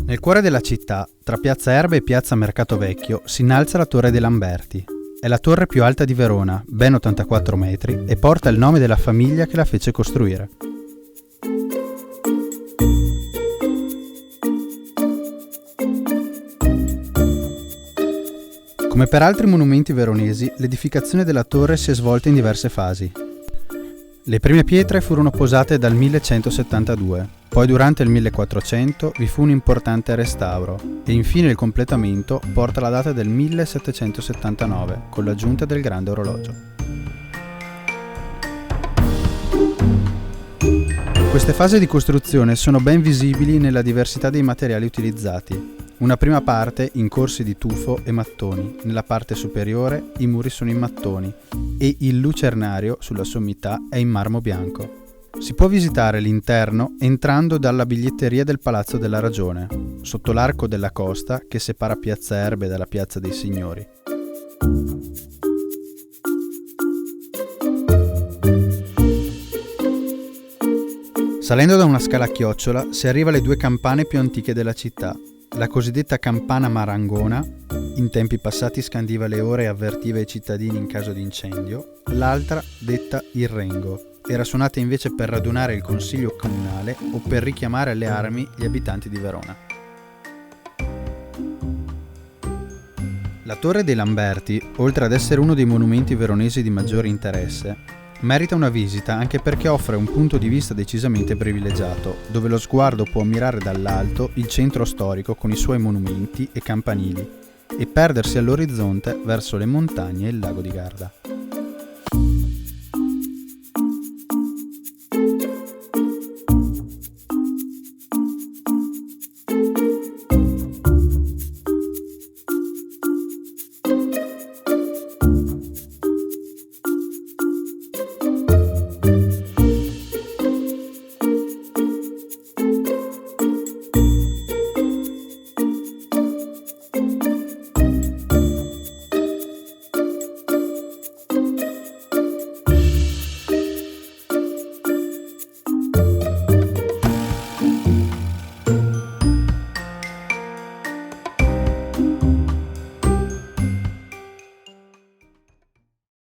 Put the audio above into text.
Nel cuore della città, tra Piazza Erba e Piazza Mercato Vecchio, si innalza la Torre dei Lamberti. È la torre più alta di Verona, ben 84 metri, e porta il nome della famiglia che la fece costruire. Come per altri monumenti veronesi, l'edificazione della torre si è svolta in diverse fasi. Le prime pietre furono posate dal 1172, poi durante il 1400 vi fu un importante restauro e infine il completamento porta la data del 1779 con l'aggiunta del grande orologio. Queste fasi di costruzione sono ben visibili nella diversità dei materiali utilizzati. Una prima parte in corsi di tufo e mattoni, nella parte superiore i muri sono in mattoni e il lucernario sulla sommità è in marmo bianco. Si può visitare l'interno entrando dalla biglietteria del Palazzo della Ragione, sotto l'arco della costa che separa Piazza Erbe dalla Piazza dei Signori. Salendo da una scala a chiocciola si arriva alle due campane più antiche della città. La cosiddetta campana marangona, in tempi passati scandiva le ore e avvertiva i cittadini in caso di incendio, l'altra, detta il rengo, era suonata invece per radunare il consiglio comunale o per richiamare alle armi gli abitanti di Verona. La Torre dei Lamberti, oltre ad essere uno dei monumenti veronesi di maggiore interesse, merita una visita anche perché offre un punto di vista decisamente privilegiato, dove lo sguardo può ammirare dall'alto il centro storico con i suoi monumenti e campanili e perdersi all'orizzonte verso le montagne e il lago di Garda.